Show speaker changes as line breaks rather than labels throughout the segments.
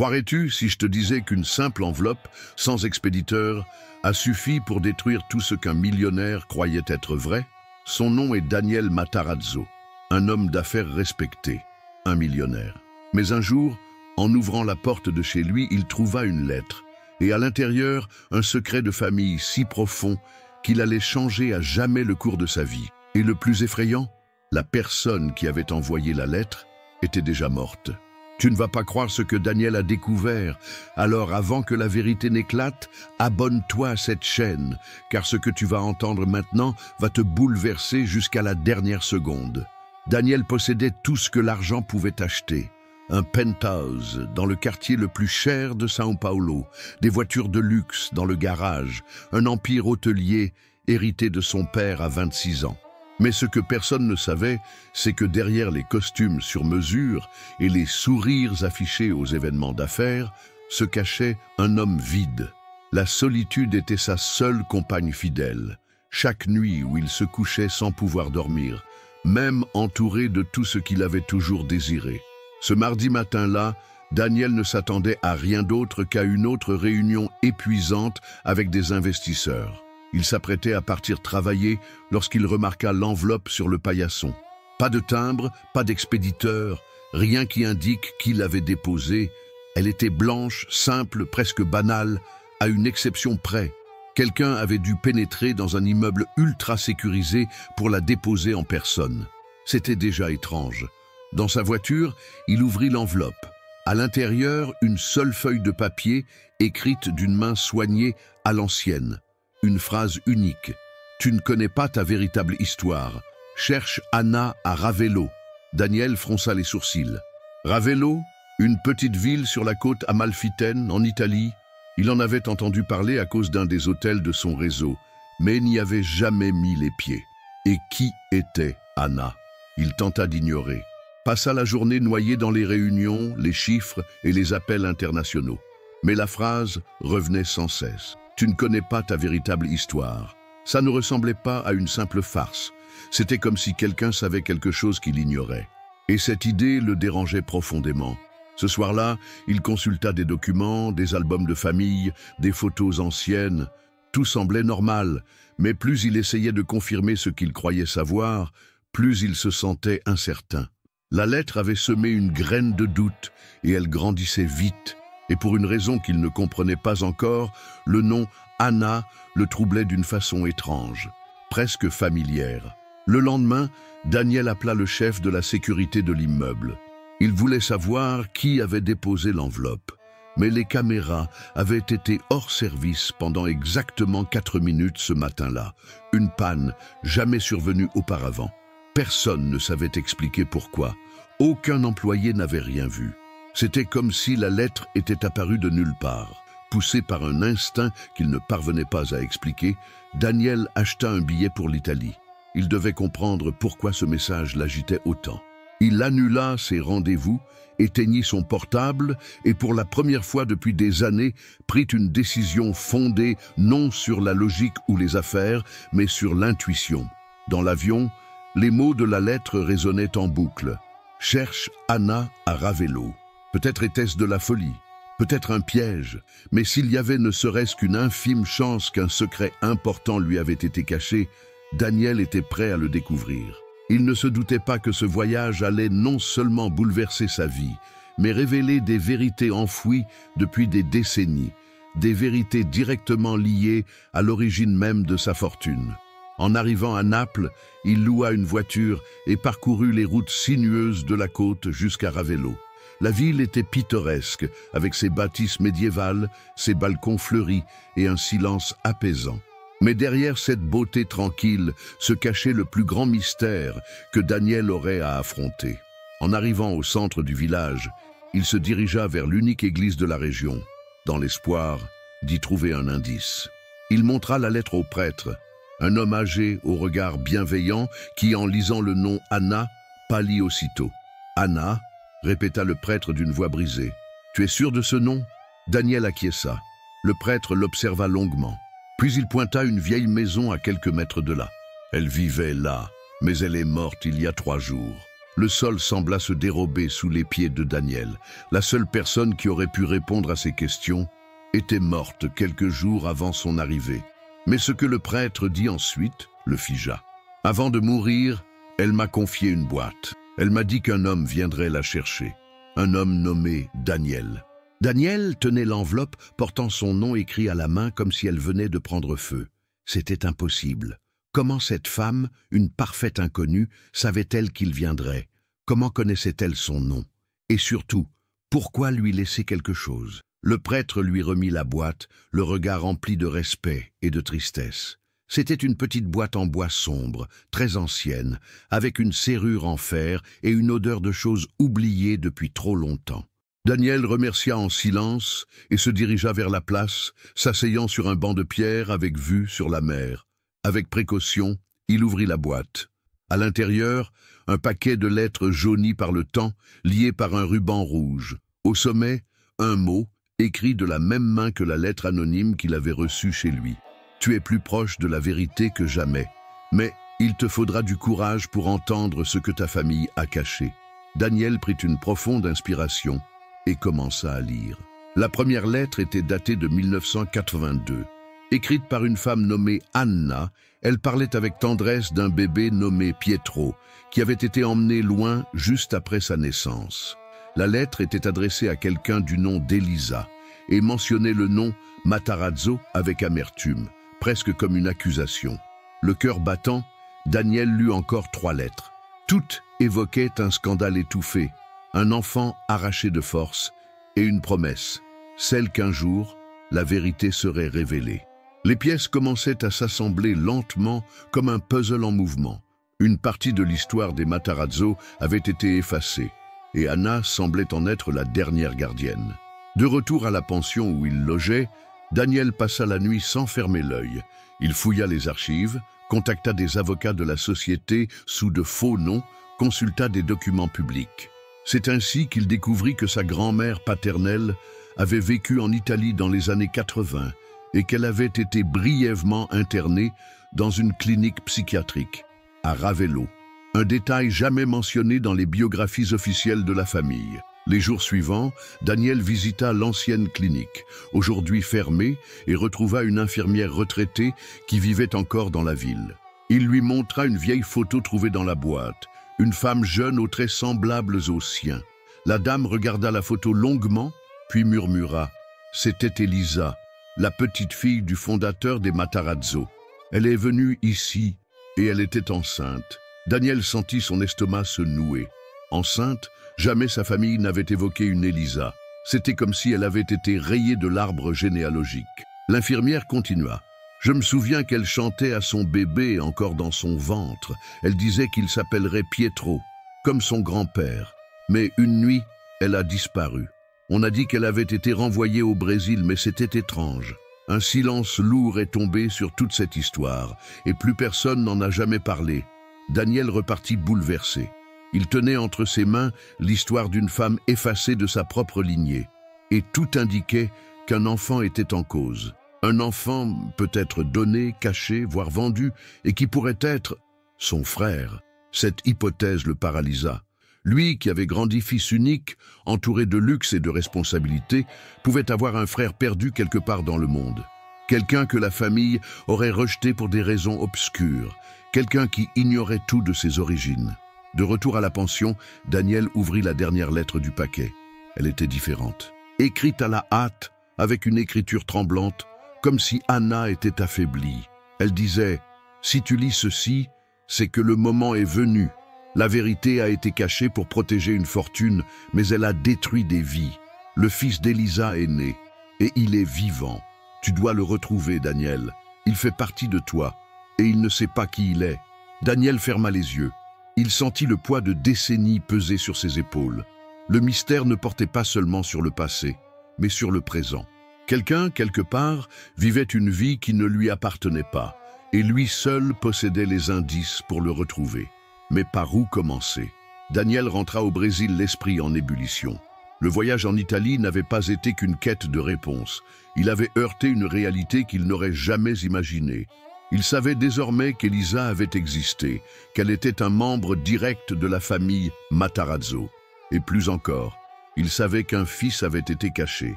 Croirais-tu si je te disais qu'une simple enveloppe, sans expéditeur, a suffi pour détruire tout ce qu'un millionnaire croyait être vrai? Son nom est Daniel Matarazzo, un homme d'affaires respecté, un millionnaire. Mais un jour, en ouvrant la porte de chez lui, il trouva une lettre, et à l'intérieur, un secret de famille si profond qu'il allait changer à jamais le cours de sa vie. Et le plus effrayant, la personne qui avait envoyé la lettre était déjà morte. Tu ne vas pas croire ce que Daniel a découvert. Alors, avant que la vérité n'éclate, abonne-toi à cette chaîne, car ce que tu vas entendre maintenant va te bouleverser jusqu'à la dernière seconde. Daniel possédait tout ce que l'argent pouvait acheter. Un penthouse dans le quartier le plus cher de São Paulo, des voitures de luxe dans le garage, un empire hôtelier hérité de son père à 26 ans. Mais ce que personne ne savait, c'est que derrière les costumes sur mesure et les sourires affichés aux événements d'affaires, se cachait un homme vide. La solitude était sa seule compagne fidèle. Chaque nuit où il se couchait sans pouvoir dormir, même entouré de tout ce qu'il avait toujours désiré. Ce mardi matin-là, Daniel ne s'attendait à rien d'autre qu'à une autre réunion épuisante avec des investisseurs. Il s'apprêtait à partir travailler lorsqu'il remarqua l'enveloppe sur le paillasson. Pas de timbre, pas d'expéditeur, rien qui indique qui l'avait déposée. Elle était blanche, simple, presque banale, à une exception près. Quelqu'un avait dû pénétrer dans un immeuble ultra sécurisé pour la déposer en personne. C'était déjà étrange. Dans sa voiture, il ouvrit l'enveloppe. À l'intérieur, une seule feuille de papier écrite d'une main soignée à l'ancienne. Une phrase unique. « Tu ne connais pas ta véritable histoire. Cherche Anna à Ravello. » Daniel fronça les sourcils. Ravello, une petite ville sur la côte amalfitaine, en Italie. Il en avait entendu parler à cause d'un des hôtels de son réseau, mais n'y avait jamais mis les pieds. Et qui était Anna? Il tenta d'ignorer. Passa la journée noyé dans les réunions, les chiffres et les appels internationaux. Mais la phrase revenait sans cesse. Tu ne connais pas ta véritable histoire. Ça ne ressemblait pas à une simple farce. C'était comme si quelqu'un savait quelque chose qu'il ignorait. Et cette idée le dérangeait profondément. Ce soir-là, il consulta des documents, des albums de famille, des photos anciennes. Tout semblait normal, mais plus il essayait de confirmer ce qu'il croyait savoir, plus il se sentait incertain. La lettre avait semé une graine de doute, et elle grandissait vite. Et pour une raison qu'il ne comprenait pas encore, le nom Anna le troublait d'une façon étrange, presque familière. Le lendemain, Daniel appela le chef de la sécurité de l'immeuble. Il voulait savoir qui avait déposé l'enveloppe. Mais les caméras avaient été hors service pendant exactement 4 minutes ce matin-là. Une panne jamais survenue auparavant. Personne ne savait expliquer pourquoi. Aucun employé n'avait rien vu. C'était comme si la lettre était apparue de nulle part. Poussé par un instinct qu'il ne parvenait pas à expliquer, Daniel acheta un billet pour l'Italie. Il devait comprendre pourquoi ce message l'agitait autant. Il annula ses rendez-vous, éteignit son portable et pour la première fois depuis des années, prit une décision fondée non sur la logique ou les affaires, mais sur l'intuition. Dans l'avion, les mots de la lettre résonnaient en boucle. « Cherche Anna à Ravello ». Peut-être était-ce de la folie, peut-être un piège, mais s'il y avait ne serait-ce qu'une infime chance qu'un secret important lui avait été caché, Daniel était prêt à le découvrir. Il ne se doutait pas que ce voyage allait non seulement bouleverser sa vie, mais révéler des vérités enfouies depuis des décennies, des vérités directement liées à l'origine même de sa fortune. En arrivant à Naples, il loua une voiture et parcourut les routes sinueuses de la côte jusqu'à Ravello. La ville était pittoresque, avec ses bâtisses médiévales, ses balcons fleuris et un silence apaisant. Mais derrière cette beauté tranquille se cachait le plus grand mystère que Daniel aurait à affronter. En arrivant au centre du village, il se dirigea vers l'unique église de la région, dans l'espoir d'y trouver un indice. Il montra la lettre au prêtre, un homme âgé au regard bienveillant qui, en lisant le nom Anna, pâlit aussitôt. « Anna ?» répéta le prêtre d'une voix brisée. « Tu es sûr de ce nom ?» Daniel acquiesça. Le prêtre l'observa longuement. Puis il pointa une vieille maison à quelques mètres de là. « Elle vivait là, mais elle est morte il y a 3 jours. » Le sol sembla se dérober sous les pieds de Daniel. La seule personne qui aurait pu répondre à ces questions était morte quelques jours avant son arrivée. Mais ce que le prêtre dit ensuite le figea. Avant de mourir, elle m'a confié une boîte. Elle m'a dit qu'un homme viendrait la chercher. Un homme nommé Daniel. Daniel tenait l'enveloppe portant son nom écrit à la main comme si elle venait de prendre feu. C'était impossible. Comment cette femme, une parfaite inconnue, savait-elle qu'il viendrait? Comment connaissait-elle son nom? Et surtout, pourquoi lui laisser quelque chose? Le prêtre lui remit la boîte, le regard rempli de respect et de tristesse. C'était une petite boîte en bois sombre, très ancienne, avec une serrure en fer et une odeur de choses oubliées depuis trop longtemps. Daniel remercia en silence et se dirigea vers la place, s'asseyant sur un banc de pierre avec vue sur la mer. Avec précaution, il ouvrit la boîte. À l'intérieur, un paquet de lettres jaunies par le temps, liées par un ruban rouge. Au sommet, un mot, écrit de la même main que la lettre anonyme qu'il avait reçue chez lui. « Tu es plus proche de la vérité que jamais, mais il te faudra du courage pour entendre ce que ta famille a caché. » Daniel prit une profonde inspiration et commença à lire. La première lettre était datée de 1982. Écrite par une femme nommée Anna, elle parlait avec tendresse d'un bébé nommé Pietro, qui avait été emmené loin juste après sa naissance. La lettre était adressée à quelqu'un du nom d'Elisa et mentionnait le nom Matarazzo avec amertume, presque comme une accusation. Le cœur battant, Daniel lut encore 3 lettres. Toutes évoquaient un scandale étouffé, un enfant arraché de force et une promesse, celle qu'un jour, la vérité serait révélée. Les pièces commençaient à s'assembler lentement comme un puzzle en mouvement. Une partie de l'histoire des Matarazzo avait été effacée, et Anna semblait en être la dernière gardienne. De retour à la pension où il logeait, Daniel passa la nuit sans fermer l'œil. Il fouilla les archives, contacta des avocats de la société sous de faux noms, consulta des documents publics. C'est ainsi qu'il découvrit que sa grand-mère paternelle avait vécu en Italie dans les années 80 et qu'elle avait été brièvement internée dans une clinique psychiatrique, à Ravello. Un détail jamais mentionné dans les biographies officielles de la famille. Les jours suivants, Daniel visita l'ancienne clinique, aujourd'hui fermée, et retrouva une infirmière retraitée qui vivait encore dans la ville. Il lui montra une vieille photo trouvée dans la boîte, une femme jeune aux traits semblables aux siens. La dame regarda la photo longuement, puis murmura « C'était Elisa, la petite fille du fondateur des Matarazzo. Elle est venue ici et elle était enceinte. » Daniel sentit son estomac se nouer. Enceinte, jamais sa famille n'avait évoqué une Elisa. C'était comme si elle avait été rayée de l'arbre généalogique. L'infirmière continua. « Je me souviens qu'elle chantait à son bébé encore dans son ventre. Elle disait qu'il s'appellerait Pietro, comme son grand-père. Mais une nuit, elle a disparu. On a dit qu'elle avait été renvoyée au Brésil, mais c'était étrange. Un silence lourd est tombé sur toute cette histoire, et plus personne n'en a jamais parlé. » Daniel repartit bouleversé. Il tenait entre ses mains l'histoire d'une femme effacée de sa propre lignée, et tout indiquait qu'un enfant était en cause. Un enfant peut-être donné, caché, voire vendu, et qui pourrait être son frère. Cette hypothèse le paralysa. Lui, qui avait grandi fils unique, entouré de luxe et de responsabilités, pouvait avoir un frère perdu quelque part dans le monde. Quelqu'un que la famille aurait rejeté pour des raisons obscures. Quelqu'un qui ignorait tout de ses origines. De retour à la pension, Daniel ouvrit la dernière lettre du paquet. Elle était différente. Écrite à la hâte, avec une écriture tremblante, comme si Anna était affaiblie. Elle disait « Si tu lis ceci, c'est que le moment est venu. La vérité a été cachée pour protéger une fortune, mais elle a détruit des vies. Le fils d'Elisa est né, et il est vivant. Tu dois le retrouver, Daniel. Il fait partie de toi, et il ne sait pas qui il est. » Daniel ferma les yeux. Il sentit le poids de décennies peser sur ses épaules. Le mystère ne portait pas seulement sur le passé, mais sur le présent. Quelqu'un, quelque part, vivait une vie qui ne lui appartenait pas, et lui seul possédait les indices pour le retrouver. Mais par où commencer? Daniel rentra au Brésil l'esprit en ébullition. Le voyage en Italie n'avait pas été qu'une quête de réponse. Il avait heurté une réalité qu'il n'aurait jamais imaginée. Il savait désormais qu'Elisa avait existé, qu'elle était un membre direct de la famille Matarazzo. Et plus encore, il savait qu'un fils avait été caché,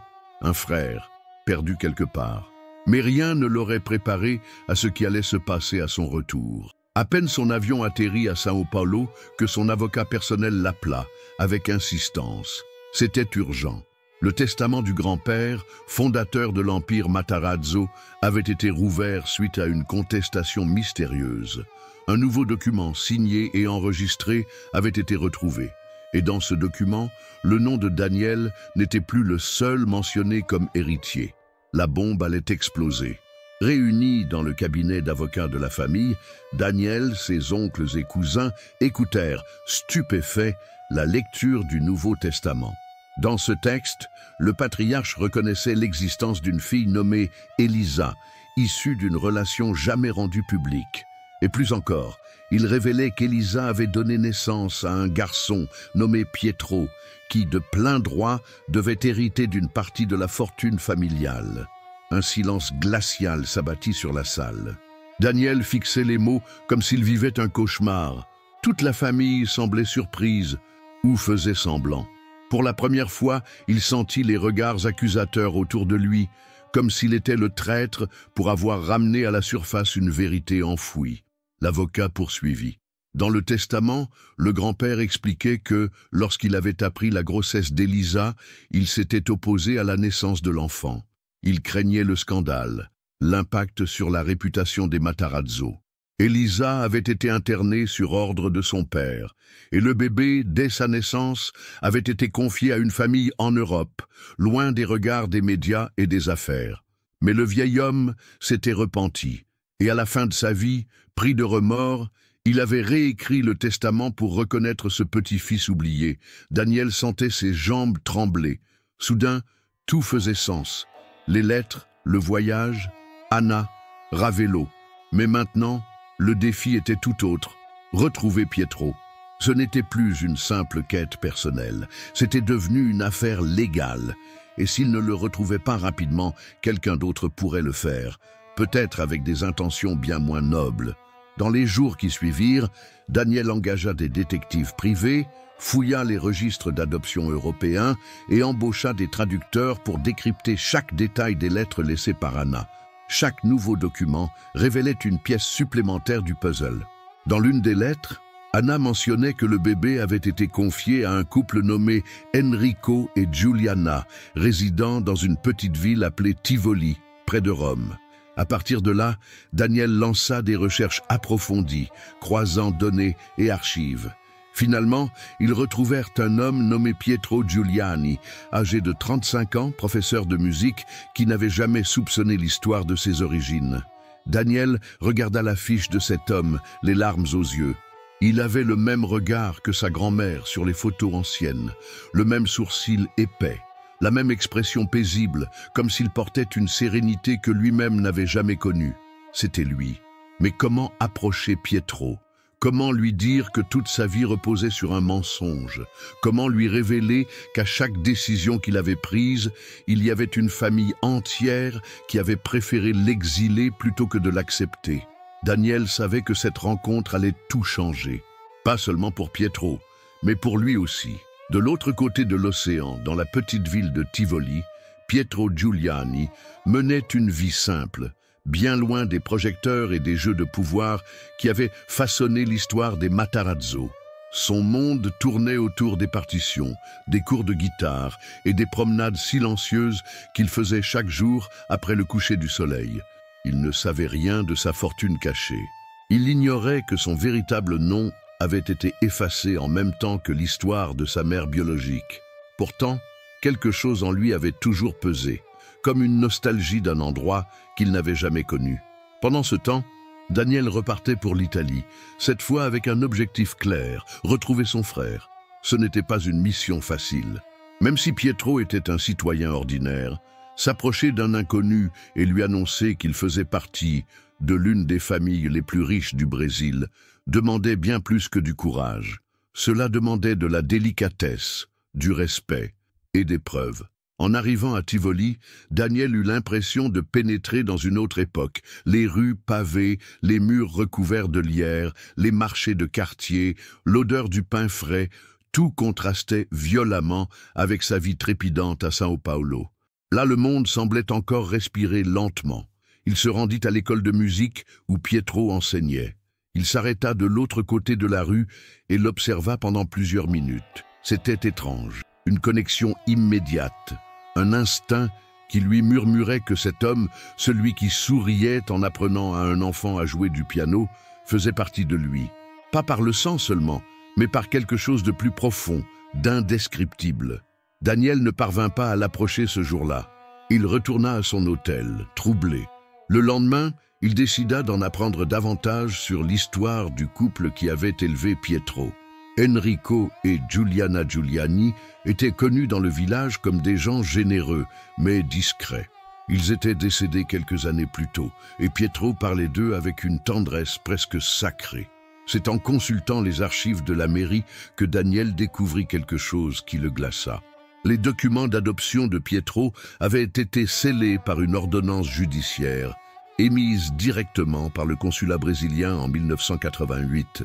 un frère, perdu quelque part. Mais rien ne l'aurait préparé à ce qui allait se passer à son retour. À peine son avion atterrit à Sao Paulo que son avocat personnel l'appela, avec insistance. C'était urgent. Le testament du grand-père, fondateur de l'empire Matarazzo, avait été rouvert suite à une contestation mystérieuse. Un nouveau document signé et enregistré avait été retrouvé. Et dans ce document, le nom de Daniel n'était plus le seul mentionné comme héritier. La bombe allait exploser. Réunis dans le cabinet d'avocats de la famille, Daniel, ses oncles et cousins écoutèrent, stupéfaits, la lecture du Nouveau Testament. Dans ce texte, le patriarche reconnaissait l'existence d'une fille nommée Elisa, issue d'une relation jamais rendue publique. Et plus encore, il révélait qu'Elisa avait donné naissance à un garçon nommé Pietro, qui, de plein droit, devait hériter d'une partie de la fortune familiale. Un silence glacial s'abattit sur la salle. Daniel fixait les mots comme s'il vivait un cauchemar. Toute la famille semblait surprise ou faisait semblant. Pour la première fois, il sentit les regards accusateurs autour de lui, comme s'il était le traître pour avoir ramené à la surface une vérité enfouie. L'avocat poursuivit. Dans le testament, le grand-père expliquait que, lorsqu'il avait appris la grossesse d'Elisa, il s'était opposé à la naissance de l'enfant. Il craignait le scandale, l'impact sur la réputation des Matarazzo. Elisa avait été internée sur ordre de son père, et le bébé, dès sa naissance, avait été confié à une famille en Europe, loin des regards des médias et des affaires. Mais le vieil homme s'était repenti, et à la fin de sa vie, pris de remords, il avait réécrit le testament pour reconnaître ce petit-fils oublié. Daniel sentait ses jambes trembler. Soudain, tout faisait sens. Les lettres, le voyage, Anna, Ravello. Mais maintenant, le défi était tout autre. Retrouver Pietro. Ce n'était plus une simple quête personnelle. C'était devenu une affaire légale. Et s'il ne le retrouvait pas rapidement, quelqu'un d'autre pourrait le faire. Peut-être avec des intentions bien moins nobles. Dans les jours qui suivirent, Daniel engagea des détectives privés, fouilla les registres d'adoption européens et embaucha des traducteurs pour décrypter chaque détail des lettres laissées par Anna. Chaque nouveau document révélait une pièce supplémentaire du puzzle. Dans l'une des lettres, Anna mentionnait que le bébé avait été confié à un couple nommé Enrico et Giuliana, résidant dans une petite ville appelée Tivoli, près de Rome. À partir de là, Daniel lança des recherches approfondies, croisant données et archives. Finalement, ils retrouvèrent un homme nommé Pietro Giuliani, âgé de 35 ans, professeur de musique, qui n'avait jamais soupçonné l'histoire de ses origines. Daniel regarda l'affiche de cet homme, les larmes aux yeux. Il avait le même regard que sa grand-mère sur les photos anciennes, le même sourcil épais, la même expression paisible, comme s'il portait une sérénité que lui-même n'avait jamais connue. C'était lui. Mais comment approcher Pietro ? Comment lui dire que toute sa vie reposait sur un mensonge? Comment lui révéler qu'à chaque décision qu'il avait prise, il y avait une famille entière qui avait préféré l'exiler plutôt que de l'accepter? Daniel savait que cette rencontre allait tout changer. Pas seulement pour Pietro, mais pour lui aussi. De l'autre côté de l'océan, dans la petite ville de Tivoli, Pietro Giuliani menait une vie simple, bien loin des projecteurs et des jeux de pouvoir qui avaient façonné l'histoire des Matarazzo. Son monde tournait autour des partitions, des cours de guitare et des promenades silencieuses qu'il faisait chaque jour après le coucher du soleil. Il ne savait rien de sa fortune cachée. Il ignorait que son véritable nom avait été effacé en même temps que l'histoire de sa mère biologique. Pourtant, quelque chose en lui avait toujours pesé, comme une nostalgie d'un endroit qu'il n'avait jamais connu. Pendant ce temps, Daniel repartait pour l'Italie, cette fois avec un objectif clair, retrouver son frère. Ce n'était pas une mission facile. Même si Pietro était un citoyen ordinaire, s'approcher d'un inconnu et lui annoncer qu'il faisait partie de l'une des familles les plus riches du Brésil demandait bien plus que du courage. Cela demandait de la délicatesse, du respect et des preuves. En arrivant à Tivoli, Daniel eut l'impression de pénétrer dans une autre époque. Les rues pavées, les murs recouverts de lierre, les marchés de quartier, l'odeur du pain frais, tout contrastait violemment avec sa vie trépidante à São Paulo. Là, le monde semblait encore respirer lentement. Il se rendit à l'école de musique où Pietro enseignait. Il s'arrêta de l'autre côté de la rue et l'observa pendant plusieurs minutes. C'était étrange, une connexion immédiate. Un instinct qui lui murmurait que cet homme, celui qui souriait en apprenant à un enfant à jouer du piano, faisait partie de lui. Pas par le sang seulement, mais par quelque chose de plus profond, d'indescriptible. Daniel ne parvint pas à l'approcher ce jour-là. Il retourna à son hôtel, troublé. Le lendemain, il décida d'en apprendre davantage sur l'histoire du couple qui avait élevé Pietro. Enrico et Giuliana Giuliani étaient connus dans le village comme des gens généreux, mais discrets. Ils étaient décédés quelques années plus tôt, et Pietro parlait d'eux avec une tendresse presque sacrée. C'est en consultant les archives de la mairie que Daniel découvrit quelque chose qui le glaça. Les documents d'adoption de Pietro avaient été scellés par une ordonnance judiciaire, émise directement par le consulat brésilien en 1988.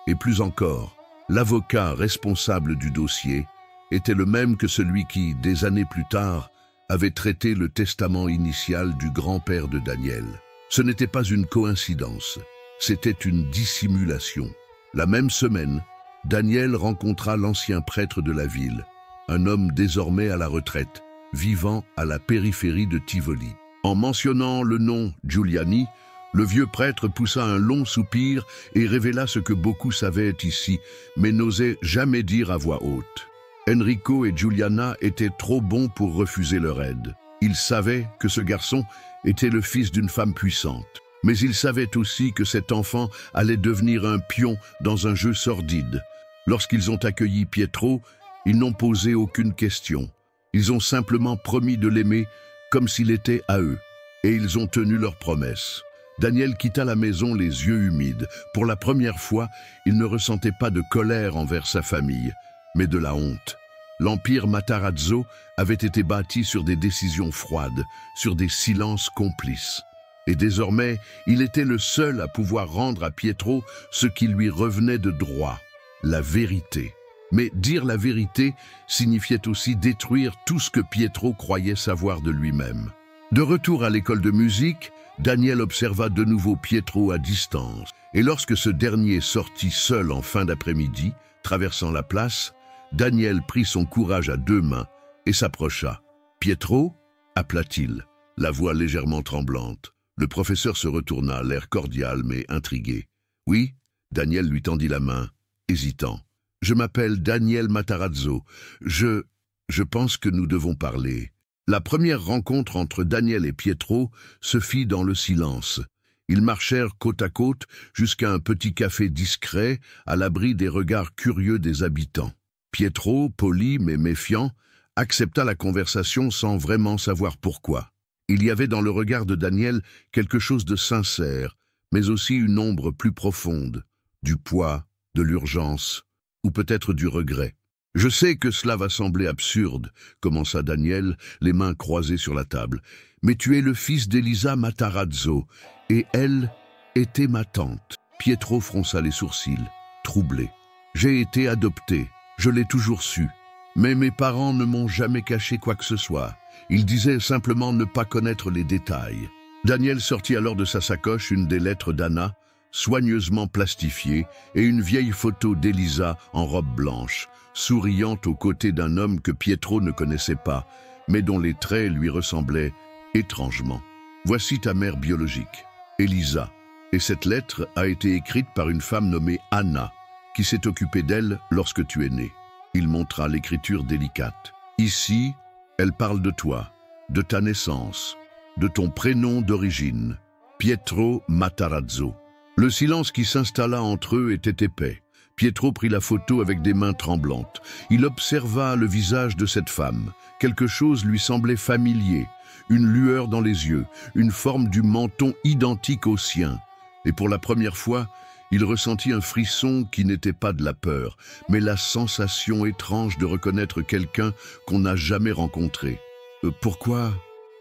Et plus encore, l'avocat responsable du dossier était le même que celui qui, des années plus tard, avait traité le testament initial du grand-père de Daniel. Ce n'était pas une coïncidence, c'était une dissimulation. La même semaine, Daniel rencontra l'ancien prêtre de la ville, un homme désormais à la retraite, vivant à la périphérie de Tivoli. En mentionnant le nom Giuliani, le vieux prêtre poussa un long soupir et révéla ce que beaucoup savaient ici, mais n'osaient jamais dire à voix haute. Enrico et Giuliana étaient trop bons pour refuser leur aide. Ils savaient que ce garçon était le fils d'une femme puissante, mais ils savaient aussi que cet enfant allait devenir un pion dans un jeu sordide. Lorsqu'ils ont accueilli Pietro, ils n'ont posé aucune question. Ils ont simplement promis de l'aimer comme s'il était à eux, et ils ont tenu leur promesse. Daniel quitta la maison les yeux humides. Pour la première fois, il ne ressentait pas de colère envers sa famille, mais de la honte. L'empire Matarazzo avait été bâti sur des décisions froides, sur des silences complices. Et désormais, il était le seul à pouvoir rendre à Pietro ce qui lui revenait de droit, la vérité. Mais dire la vérité signifiait aussi détruire tout ce que Pietro croyait savoir de lui-même. De retour à l'école de musique, Daniel observa de nouveau Pietro à distance, et lorsque ce dernier sortit seul en fin d'après-midi, traversant la place, Daniel prit son courage à deux mains et s'approcha. « Pietro » appela-t-il, la voix légèrement tremblante. Le professeur se retourna, l'air cordial mais intrigué. « Oui » Daniel lui tendit la main, hésitant. « Je m'appelle Daniel Matarazzo. Je pense que nous devons parler. » La première rencontre entre Daniel et Pietro se fit dans le silence. Ils marchèrent côte à côte jusqu'à un petit café discret, à l'abri des regards curieux des habitants. Pietro, poli mais méfiant, accepta la conversation sans vraiment savoir pourquoi. Il y avait dans le regard de Daniel quelque chose de sincère, mais aussi une ombre plus profonde, du poids, de l'urgence, ou peut-être du regret. « Je sais que cela va sembler absurde, » commença Daniel, les mains croisées sur la table, « mais tu es le fils d'Elisa Matarazzo, et elle était ma tante. » Pietro fronça les sourcils, troublé. « J'ai été adopté, je l'ai toujours su, mais mes parents ne m'ont jamais caché quoi que ce soit. Ils disaient simplement ne pas connaître les détails. » Daniel sortit alors de sa sacoche une des lettres d'Anna, soigneusement plastifiée, et une vieille photo d'Elisa en robe blanche, souriante aux côtés d'un homme que Pietro ne connaissait pas, mais dont les traits lui ressemblaient étrangement. « Voici ta mère biologique, Elisa, et cette lettre a été écrite par une femme nommée Anna, qui s'est occupée d'elle lorsque tu es né. » Il montra l'écriture délicate. « Ici, elle parle de toi, de ta naissance, de ton prénom d'origine, Pietro Matarazzo. » Le silence qui s'installa entre eux était épais. Pietro prit la photo avec des mains tremblantes. Il observa le visage de cette femme. Quelque chose lui semblait familier, une lueur dans les yeux, une forme du menton identique au sien. Et pour la première fois, il ressentit un frisson qui n'était pas de la peur, mais la sensation étrange de reconnaître quelqu'un qu'on n'a jamais rencontré. Pourquoi ?»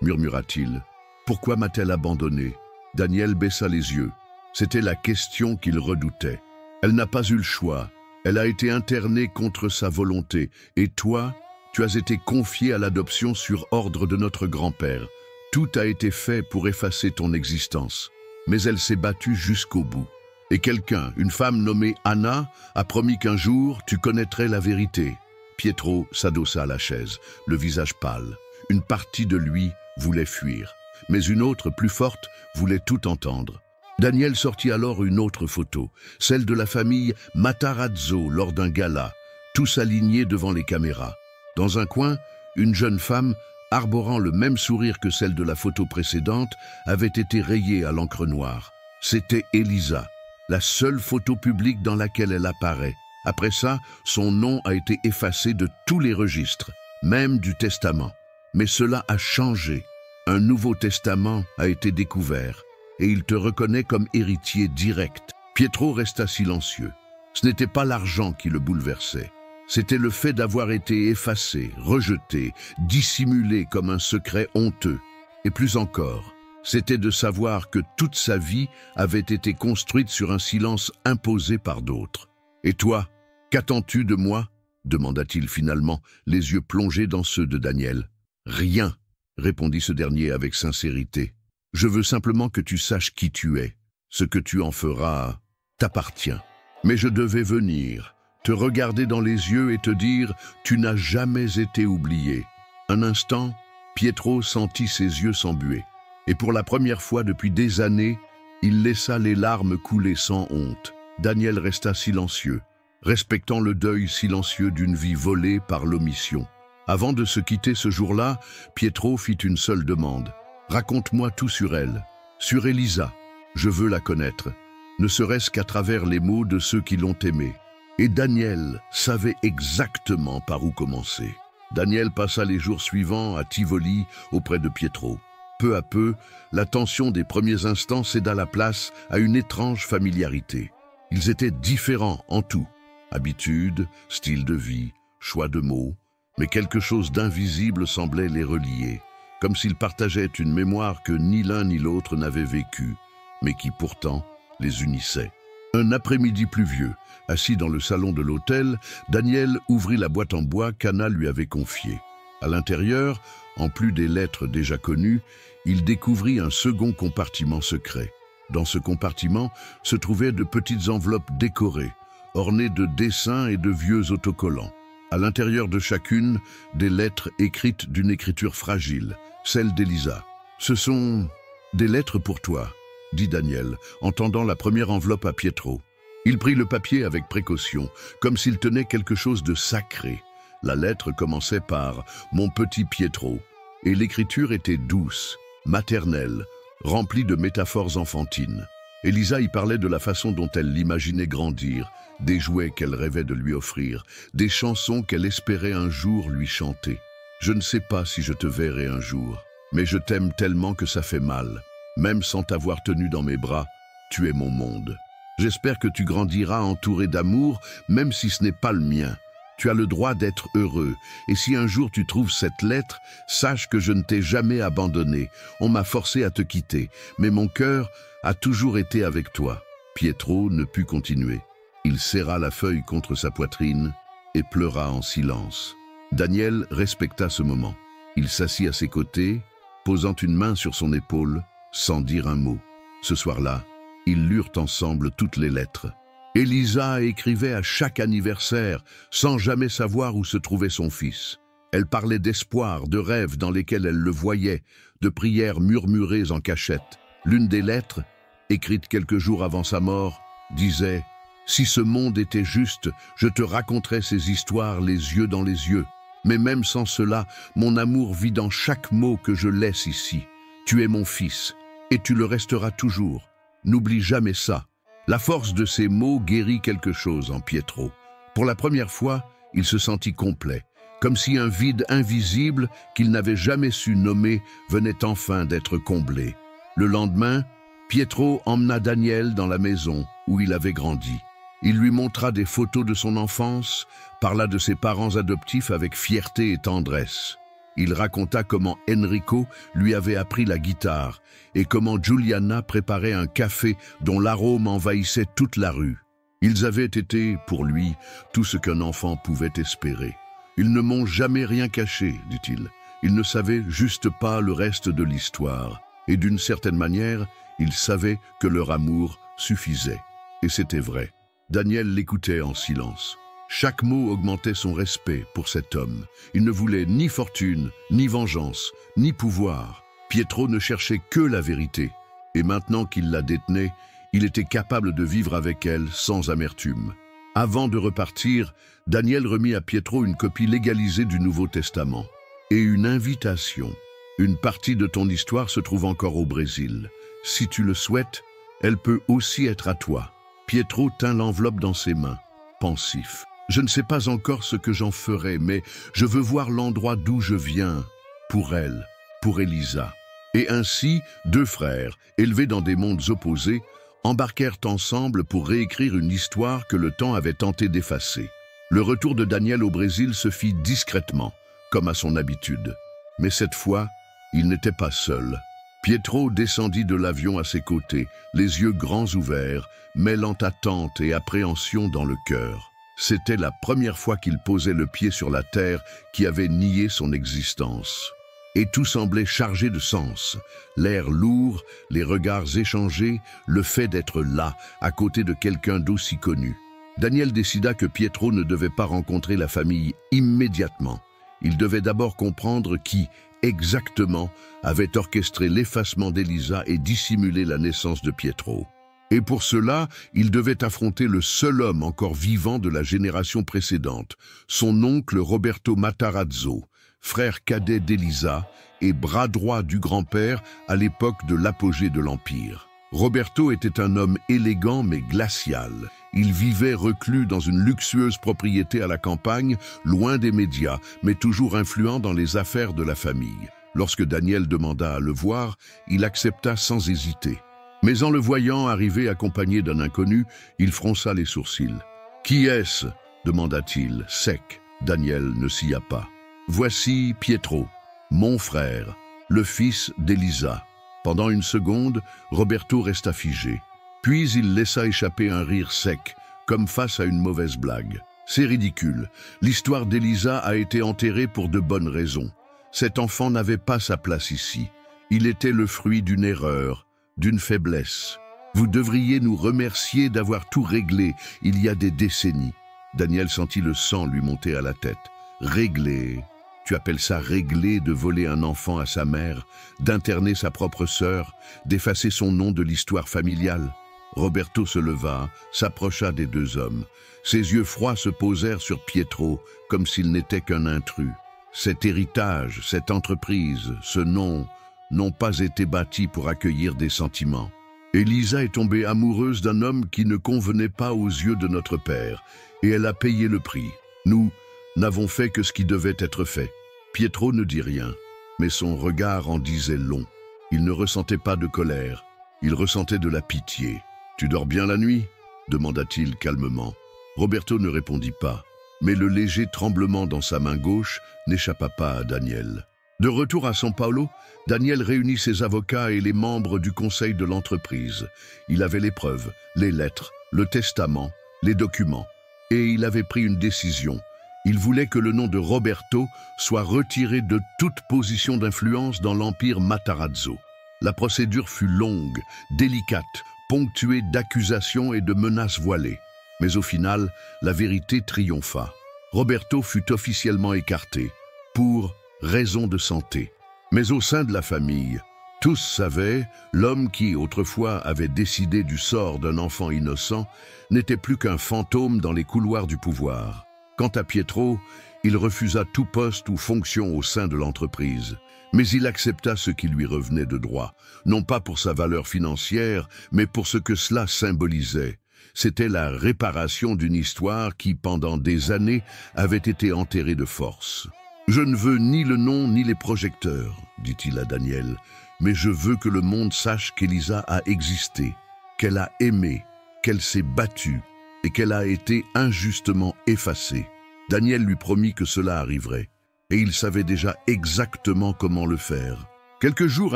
murmura-t-il. « Pourquoi m'a-t-elle abandonné ?» Daniel baissa les yeux. C'était la question qu'il redoutait. Elle n'a pas eu le choix. Elle a été internée contre sa volonté. Et toi, tu as été confié à l'adoption sur ordre de notre grand-père. Tout a été fait pour effacer ton existence. Mais elle s'est battue jusqu'au bout. Et quelqu'un, une femme nommée Anna, a promis qu'un jour, tu connaîtrais la vérité. Pietro s'adossa à la chaise, le visage pâle. Une partie de lui voulait fuir, mais une autre, plus forte, voulait tout entendre. Daniel sortit alors une autre photo, celle de la famille Matarazzo lors d'un gala, tous alignés devant les caméras. Dans un coin, une jeune femme, arborant le même sourire que celle de la photo précédente, avait été rayée à l'encre noire. C'était Elisa, la seule photo publique dans laquelle elle apparaît. Après ça, son nom a été effacé de tous les registres, même du testament. Mais cela a changé. Un nouveau testament a été découvert et il te reconnaît comme héritier direct. Pietro resta silencieux. Ce n'était pas l'argent qui le bouleversait. C'était le fait d'avoir été effacé, rejeté, dissimulé comme un secret honteux. Et plus encore, c'était de savoir que toute sa vie avait été construite sur un silence imposé par d'autres. « Et toi, qu'attends-tu de moi ?» demanda-t-il finalement, les yeux plongés dans ceux de Daniel. « Rien », répondit ce dernier avec sincérité. « Je veux simplement que tu saches qui tu es. Ce que tu en feras t'appartient. Mais je devais venir, te regarder dans les yeux et te dire « Tu n'as jamais été oublié ». Un instant, Pietro sentit ses yeux s'embuer. Et pour la première fois depuis des années, il laissa les larmes couler sans honte. Daniel resta silencieux, respectant le deuil silencieux d'une vie volée par l'omission. Avant de se quitter ce jour-là, Pietro fit une seule demande. « Raconte-moi tout sur elle, sur Elisa. Je veux la connaître, ne serait-ce qu'à travers les mots de ceux qui l'ont aimée. » Et Daniel savait exactement par où commencer. Daniel passa les jours suivants à Tivoli auprès de Pietro. Peu à peu, la tension des premiers instants céda la place à une étrange familiarité. Ils étaient différents en tout. Habitudes, style de vie, choix de mots, mais quelque chose d'invisible semblait les relier, comme s'ils partageaient une mémoire que ni l'un ni l'autre n'avait vécue, mais qui pourtant les unissait. Un après-midi pluvieux, assis dans le salon de l'hôtel, Daniel ouvrit la boîte en bois qu'Anna lui avait confiée. À l'intérieur, en plus des lettres déjà connues, il découvrit un second compartiment secret. Dans ce compartiment se trouvaient de petites enveloppes décorées, ornées de dessins et de vieux autocollants. À l'intérieur de chacune, des lettres écrites d'une écriture fragile, celle d'Elisa. « Ce sont des lettres pour toi », dit Daniel, en tendant la première enveloppe à Pietro. Il prit le papier avec précaution, comme s'il tenait quelque chose de sacré. La lettre commençait par « Mon petit Pietro » et l'écriture était douce, maternelle, remplie de métaphores enfantines. Elisa y parlait de la façon dont elle l'imaginait grandir, des jouets qu'elle rêvait de lui offrir, des chansons qu'elle espérait un jour lui chanter. « Je ne sais pas si je te verrai un jour, mais je t'aime tellement que ça fait mal. Même sans t'avoir tenu dans mes bras, tu es mon monde. J'espère que tu grandiras entouré d'amour, même si ce n'est pas le mien. Tu as le droit d'être heureux, et si un jour tu trouves cette lettre, sache que je ne t'ai jamais abandonné. On m'a forcé à te quitter, mais mon cœur a toujours été avec toi. » Pietro ne put continuer. Il serra la feuille contre sa poitrine et pleura en silence. Daniel respecta ce moment. Il s'assit à ses côtés, posant une main sur son épaule, sans dire un mot. Ce soir-là, ils lurent ensemble toutes les lettres. Elisa écrivait à chaque anniversaire, sans jamais savoir où se trouvait son fils. Elle parlait d'espoir, de rêves dans lesquels elle le voyait, de prières murmurées en cachette. L'une des lettres, écrite quelques jours avant sa mort, disait « Si ce monde était juste, je te raconterais ces histoires les yeux dans les yeux. Mais même sans cela, mon amour vit dans chaque mot que je laisse ici. Tu es mon fils, et tu le resteras toujours. N'oublie jamais ça. » La force de ces mots guérit quelque chose en Pietro. Pour la première fois, il se sentit complet, comme si un vide invisible qu'il n'avait jamais su nommer venait enfin d'être comblé. Le lendemain, Pietro emmena Daniel dans la maison où il avait grandi. Il lui montra des photos de son enfance, parla de ses parents adoptifs avec fierté et tendresse. Il raconta comment Enrico lui avait appris la guitare et comment Giuliana préparait un café dont l'arôme envahissait toute la rue. Ils avaient été, pour lui, tout ce qu'un enfant pouvait espérer. « Ils ne m'ont jamais rien caché, dit-il. Ils ne savaient juste pas le reste de l'histoire. Et d'une certaine manière, ils savaient que leur amour suffisait. » Et c'était vrai. Daniel l'écoutait en silence. Chaque mot augmentait son respect pour cet homme. Il ne voulait ni fortune, ni vengeance, ni pouvoir. Pietro ne cherchait que la vérité. Et maintenant qu'il la détenait, il était capable de vivre avec elle sans amertume. Avant de repartir, Daniel remit à Pietro une copie légalisée du Nouveau Testament et une invitation. Une partie de ton histoire se trouve encore au Brésil. Si tu le souhaites, elle peut aussi être à toi. Pietro tint l'enveloppe dans ses mains, pensif. Je ne sais pas encore ce que j'en ferai, mais je veux voir l'endroit d'où je viens, pour elle, pour Elisa. Et ainsi, deux frères, élevés dans des mondes opposés, embarquèrent ensemble pour réécrire une histoire que le temps avait tenté d'effacer. Le retour de Daniel au Brésil se fit discrètement, comme à son habitude. Mais cette fois, il n'était pas seul. Pietro descendit de l'avion à ses côtés, les yeux grands ouverts, mêlant attente et appréhension dans le cœur. C'était la première fois qu'il posait le pied sur la terre qui avait nié son existence. Et tout semblait chargé de sens. L'air lourd, les regards échangés, le fait d'être là, à côté de quelqu'un d'aussi connu. Daniel décida que Pietro ne devait pas rencontrer la famille immédiatement. Il devait d'abord comprendre qui, exactement, avait orchestré l'effacement d'Elisa et dissimulé la naissance de Pietro. Et pour cela, il devait affronter le seul homme encore vivant de la génération précédente, son oncle Roberto Matarazzo, frère cadet d'Elisa et bras droit du grand-père à l'époque de l'apogée de l'Empire. Roberto était un homme élégant mais glacial. Il vivait reclus dans une luxueuse propriété à la campagne, loin des médias, mais toujours influent dans les affaires de la famille. Lorsque Daniel demanda à le voir, il accepta sans hésiter. Mais en le voyant arriver accompagné d'un inconnu, il fronça les sourcils. « Qui est-ce » demanda-t-il, sec. Daniel ne s'y pas. « Voici Pietro, mon frère, le fils d'Elisa. » Pendant une seconde, Roberto resta figé. Puis il laissa échapper un rire sec, comme face à une mauvaise blague. « C'est ridicule. L'histoire d'Elisa a été enterrée pour de bonnes raisons. Cet enfant n'avait pas sa place ici. Il était le fruit d'une erreur, d'une faiblesse. Vous devriez nous remercier d'avoir tout réglé il y a des décennies. » Daniel sentit le sang lui monter à la tête. « Réglé? Tu appelles ça régler de voler un enfant à sa mère, d'interner sa propre sœur, d'effacer son nom de l'histoire familiale ?» Roberto se leva, s'approcha des deux hommes. Ses yeux froids se posèrent sur Pietro, comme s'il n'était qu'un intrus. Cet héritage, cette entreprise, ce nom, n'ont pas été bâtis pour accueillir des sentiments. Elisa est tombée amoureuse d'un homme qui ne convenait pas aux yeux de notre père, et elle a payé le prix. Nous n'avons fait que ce qui devait être fait. Pietro ne dit rien, mais son regard en disait long. Il ne ressentait pas de colère, il ressentait de la pitié. « Tu dors bien la nuit ?» demanda-t-il calmement. Roberto ne répondit pas, mais le léger tremblement dans sa main gauche n'échappa pas à Daniel. De retour à São Paulo, Daniel réunit ses avocats et les membres du conseil de l'entreprise. Il avait les preuves, les lettres, le testament, les documents. Et il avait pris une décision. Il voulait que le nom de Roberto soit retiré de toute position d'influence dans l'empire Matarazzo. La procédure fut longue, délicate, ponctuée d'accusations et de menaces voilées. Mais au final, la vérité triompha. Roberto fut officiellement écarté, pour raison de santé. Mais au sein de la famille, tous savaient, l'homme qui, autrefois, avait décidé du sort d'un enfant innocent, n'était plus qu'un fantôme dans les couloirs du pouvoir. Quant à Pietro, il refusa tout poste ou fonction au sein de l'entreprise. Mais il accepta ce qui lui revenait de droit, non pas pour sa valeur financière, mais pour ce que cela symbolisait. C'était la réparation d'une histoire qui, pendant des années, avait été enterrée de force. « Je ne veux ni le nom ni les projecteurs, » dit-il à Daniel, « mais je veux que le monde sache qu'Elisa a existé, qu'elle a aimé, qu'elle s'est battue et qu'elle a été injustement effacée. » Daniel lui promit que cela arriverait. et il savait déjà exactement comment le faire. Quelques jours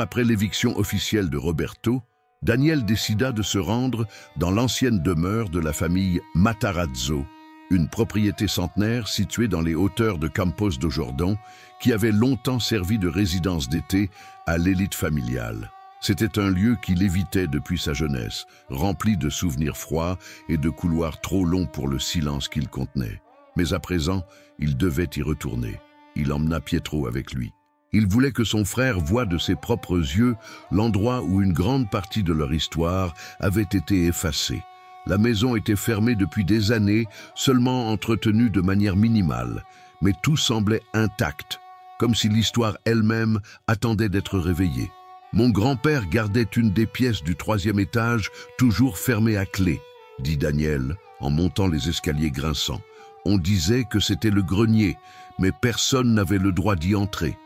après l'éviction officielle de Roberto, Daniel décida de se rendre dans l'ancienne demeure de la famille Matarazzo, une propriété centenaire située dans les hauteurs de Campos do Jordão, qui avait longtemps servi de résidence d'été à l'élite familiale. C'était un lieu qu'il évitait depuis sa jeunesse, rempli de souvenirs froids et de couloirs trop longs pour le silence qu'il contenait. Mais à présent, il devait y retourner. Il emmena Pietro avec lui. Il voulait que son frère voie de ses propres yeux l'endroit où une grande partie de leur histoire avait été effacée. La maison était fermée depuis des années, seulement entretenue de manière minimale, mais tout semblait intact, comme si l'histoire elle-même attendait d'être réveillée. Mon grand-père gardait une des pièces du 3e étage, toujours fermée à clé, dit Daniel, en montant les escaliers grinçants. On disait que c'était le grenier, mais personne n'avait le droit d'y entrer.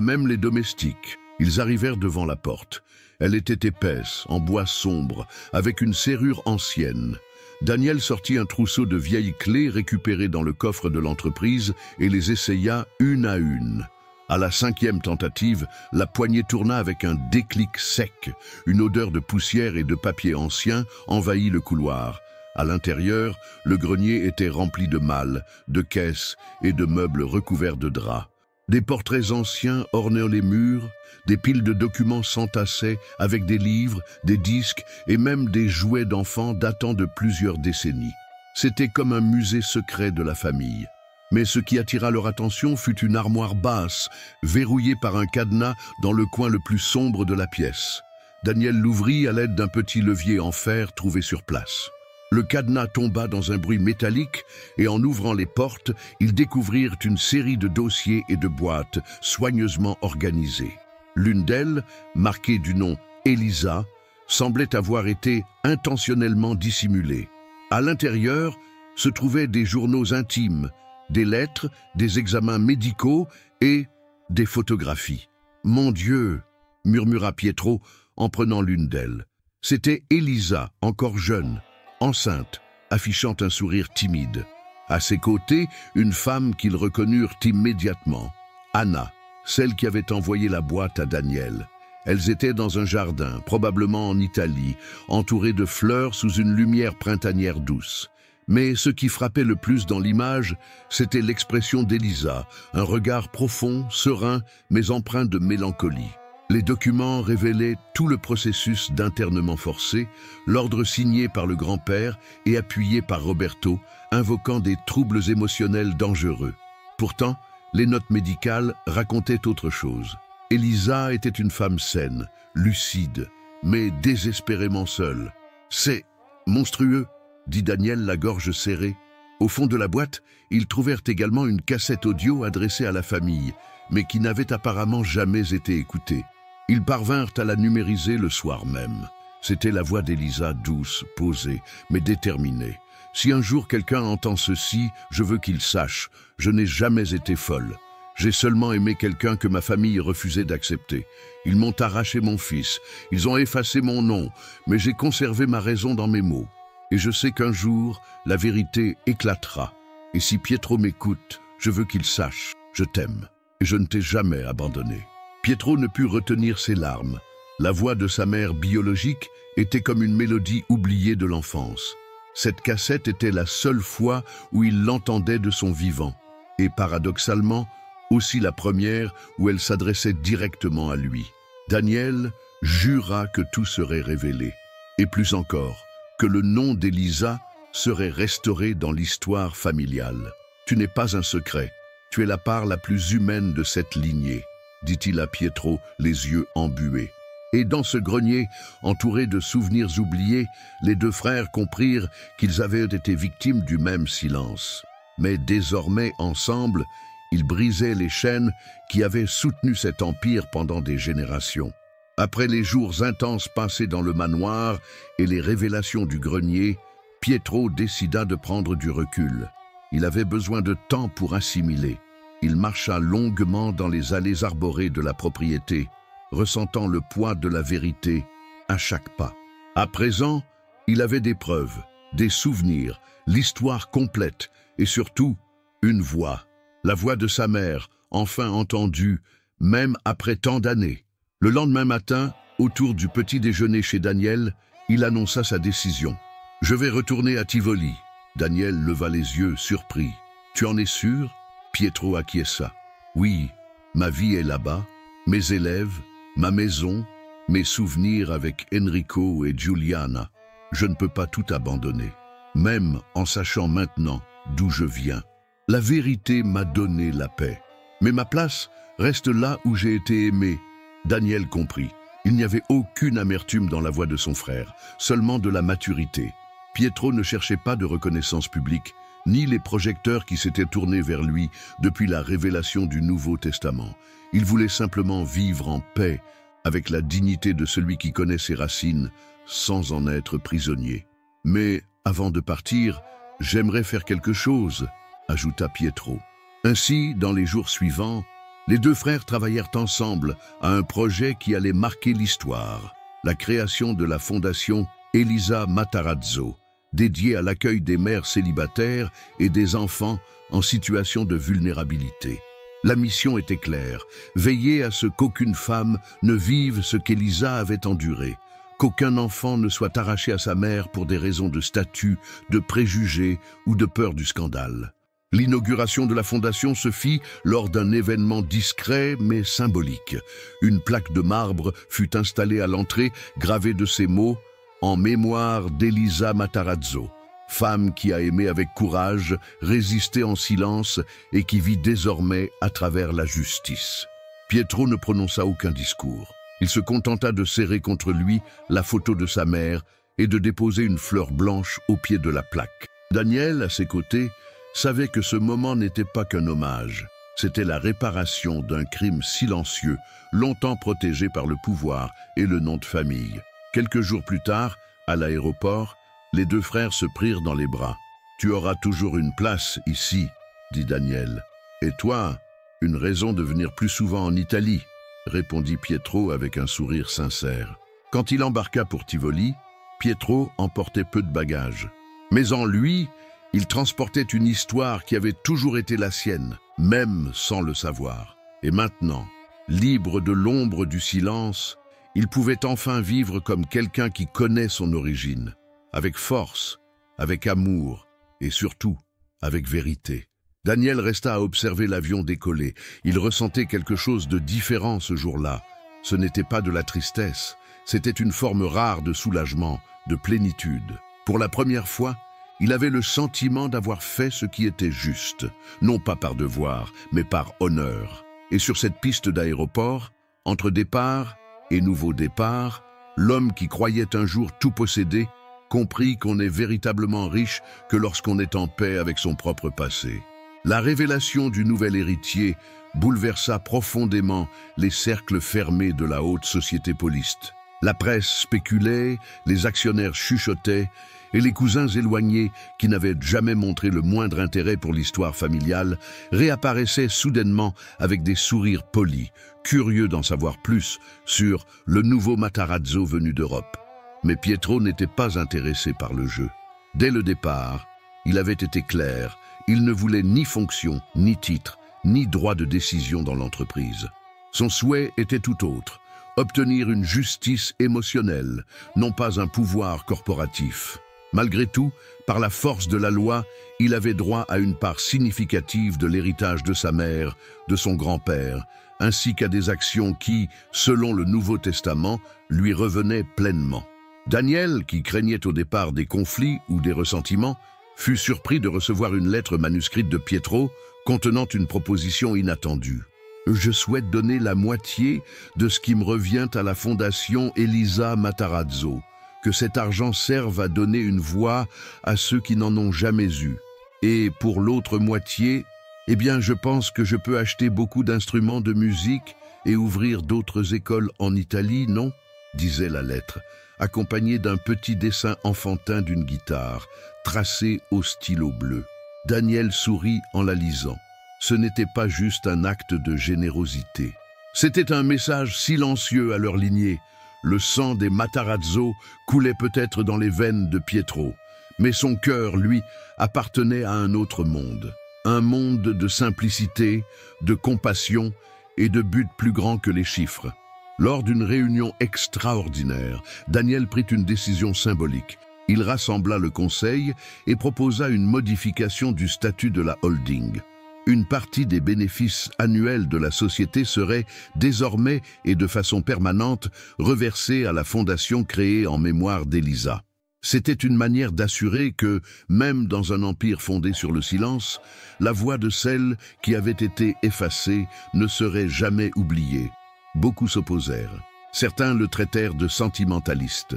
Même les domestiques. Ils arrivèrent devant la porte. Elle était épaisse, en bois sombre, avec une serrure ancienne. Daniel sortit un trousseau de vieilles clés récupérées dans le coffre de l'entreprise et les essaya une à une. À la 5e tentative, la poignée tourna avec un déclic sec. Une odeur de poussière et de papier ancien envahit le couloir. À l'intérieur, le grenier était rempli de malles, de caisses et de meubles recouverts de draps. Des portraits anciens ornaient les murs, des piles de documents s'entassaient avec des livres, des disques et même des jouets d'enfants datant de plusieurs décennies. C'était comme un musée secret de la famille. Mais ce qui attira leur attention fut une armoire basse, verrouillée par un cadenas dans le coin le plus sombre de la pièce. Daniel l'ouvrit à l'aide d'un petit levier en fer trouvé sur place. Le cadenas tomba dans un bruit métallique et en ouvrant les portes, ils découvrirent une série de dossiers et de boîtes soigneusement organisées. L'une d'elles, marquée du nom Elisa, semblait avoir été intentionnellement dissimulée. À l'intérieur se trouvaient des journaux intimes, des lettres, des examens médicaux et des photographies. « Mon Dieu !» murmura Pietro en prenant l'une d'elles. C'était Elisa, encore jeune, enceinte, affichant un sourire timide. À ses côtés, une femme qu'ils reconnurent immédiatement, Anna, celle qui avait envoyé la boîte à Daniel. Elles étaient dans un jardin, probablement en Italie, entourées de fleurs sous une lumière printanière douce. Mais ce qui frappait le plus dans l'image, c'était l'expression d'Elisa, un regard profond, serein, mais empreint de mélancolie. Les documents révélaient tout le processus d'internement forcé, l'ordre signé par le grand-père et appuyé par Roberto, invoquant des troubles émotionnels dangereux. Pourtant, les notes médicales racontaient autre chose. Elisa était une femme saine, lucide, mais désespérément seule. « C'est monstrueux !» dit Daniel, la gorge serrée. Au fond de la boîte, ils trouvèrent également une cassette audio adressée à la famille, mais qui n'avait apparemment jamais été écoutée. Ils parvinrent à la numériser le soir même. C'était la voix d'Elisa, douce, posée, mais déterminée. « Si un jour quelqu'un entend ceci, je veux qu'il sache, je n'ai jamais été folle. J'ai seulement aimé quelqu'un que ma famille refusait d'accepter. Ils m'ont arraché mon fils, ils ont effacé mon nom, mais j'ai conservé ma raison dans mes mots. Et je sais qu'un jour, la vérité éclatera. Et si Pietro m'écoute, je veux qu'il sache, je t'aime, et je ne t'ai jamais abandonné. » Pietro ne put retenir ses larmes. La voix de sa mère biologique était comme une mélodie oubliée de l'enfance. Cette cassette était la seule fois où il l'entendait de son vivant, et paradoxalement, aussi la première où elle s'adressait directement à lui. Daniel jura que tout serait révélé, et plus encore, que le nom d'Elisa serait restauré dans l'histoire familiale. « Tu n'es pas un secret, tu es la part la plus humaine de cette lignée, » dit-il à Pietro, les yeux embués. Et dans ce grenier, entouré de souvenirs oubliés, les deux frères comprirent qu'ils avaient été victimes du même silence. Mais désormais, ensemble, ils brisaient les chaînes qui avaient soutenu cet empire pendant des générations. Après les jours intenses passés dans le manoir et les révélations du grenier, Pietro décida de prendre du recul. Il avait besoin de temps pour assimiler. Il marcha longuement dans les allées arborées de la propriété, ressentant le poids de la vérité à chaque pas. À présent, il avait des preuves, des souvenirs, l'histoire complète et surtout une voix, la voix de sa mère, enfin entendu, même après tant d'années. Le lendemain matin, autour du petit déjeuner chez Daniel, il annonça sa décision. « Je vais retourner à Tivoli. » Daniel leva les yeux, surpris. « Tu en es sûr ?» Pietro acquiesça. « Oui, ma vie est là-bas, mes élèves, ma maison, mes souvenirs avec Enrico et Giuliana. Je ne peux pas tout abandonner, même en sachant maintenant d'où je viens. La vérité m'a donné la paix. Mais ma place reste là où j'ai été aimé. » Daniel comprit. Il n'y avait aucune amertume dans la voix de son frère, seulement de la maturité. Pietro ne cherchait pas de reconnaissance publique, ni les projecteurs qui s'étaient tournés vers lui depuis la révélation du Nouveau Testament. Il voulait simplement vivre en paix, avec la dignité de celui qui connaît ses racines, sans en être prisonnier. « Mais, avant de partir, j'aimerais faire quelque chose », ajouta Pietro. Ainsi, dans les jours suivants, les deux frères travaillèrent ensemble à un projet qui allait marquer l'histoire, la création de la fondation Elisa Matarazzo, dédiée à l'accueil des mères célibataires et des enfants en situation de vulnérabilité. La mission était claire, veiller à ce qu'aucune femme ne vive ce qu'Elisa avait enduré, qu'aucun enfant ne soit arraché à sa mère pour des raisons de statut, de préjugés ou de peur du scandale. L'inauguration de la fondation se fit lors d'un événement discret mais symbolique. Une plaque de marbre fut installée à l'entrée, gravée de ces mots « En mémoire d'Elisa Matarazzo, femme qui a aimé avec courage, résisté en silence et qui vit désormais à travers la justice. » Pietro ne prononça aucun discours. Il se contenta de serrer contre lui la photo de sa mère et de déposer une fleur blanche au pied de la plaque. Daniel, à ses côtés, savait que ce moment n'était pas qu'un hommage. C'était la réparation d'un crime silencieux, longtemps protégé par le pouvoir et le nom de famille. Quelques jours plus tard, à l'aéroport, les deux frères se prirent dans les bras. « Tu auras toujours une place ici, » dit Daniel. « Et toi, une raison de venir plus souvent en Italie, » répondit Pietro avec un sourire sincère. Quand il embarqua pour Tivoli, Pietro emportait peu de bagages. Mais en lui, il transportait une histoire qui avait toujours été la sienne, même sans le savoir. Et maintenant, libre de l'ombre du silence, il pouvait enfin vivre comme quelqu'un qui connaît son origine, avec force, avec amour et surtout avec vérité. Daniel resta à observer l'avion décoller. Il ressentait quelque chose de différent ce jour-là. Ce n'était pas de la tristesse, c'était une forme rare de soulagement, de plénitude. Pour la première fois, il avait le sentiment d'avoir fait ce qui était juste, non pas par devoir, mais par honneur. Et sur cette piste d'aéroport, entre départ et nouveau départ, l'homme qui croyait un jour tout posséder comprit qu'on est véritablement riche que lorsqu'on est en paix avec son propre passé. La révélation du nouvel héritier bouleversa profondément les cercles fermés de la haute société pauliste. La presse spéculait, les actionnaires chuchotaient, et les cousins éloignés, qui n'avaient jamais montré le moindre intérêt pour l'histoire familiale, réapparaissaient soudainement avec des sourires polis, curieux d'en savoir plus sur le nouveau Matarazzo venu d'Europe. Mais Pietro n'était pas intéressé par le jeu. Dès le départ, il avait été clair, il ne voulait ni fonction, ni titre, ni droit de décision dans l'entreprise. Son souhait était tout autre, obtenir une justice émotionnelle, non pas un pouvoir corporatif. Malgré tout, par la force de la loi, il avait droit à une part significative de l'héritage de sa mère, de son grand-père, ainsi qu'à des actions qui, selon le Nouveau Testament, lui revenaient pleinement. Daniel, qui craignait au départ des conflits ou des ressentiments, fut surpris de recevoir une lettre manuscrite de Pietro contenant une proposition inattendue. « Je souhaite donner la moitié de ce qui me revient à la fondation Elisa Matarazzo. Que cet argent serve à donner une voix à ceux qui n'en ont jamais eu. Et pour l'autre moitié, eh bien je pense que je peux acheter beaucoup d'instruments de musique et ouvrir d'autres écoles en Italie, non ?» disait la lettre, accompagnée d'un petit dessin enfantin d'une guitare, tracé au stylo bleu. Daniel sourit en la lisant. Ce n'était pas juste un acte de générosité. C'était un message silencieux à leur lignée. Le sang des Matarazzo coulait peut-être dans les veines de Pietro, mais son cœur, lui, appartenait à un autre monde. Un monde de simplicité, de compassion et de buts plus grands que les chiffres. Lors d'une réunion extraordinaire, Daniel prit une décision symbolique. Il rassembla le conseil et proposa une modification du statut de la holding. Une partie des bénéfices annuels de la société serait désormais et de façon permanente reversée à la fondation créée en mémoire d'Elisa. C'était une manière d'assurer que, même dans un empire fondé sur le silence, la voix de celle qui avait été effacée ne serait jamais oubliée. Beaucoup s'opposèrent. Certains le traitèrent de sentimentaliste.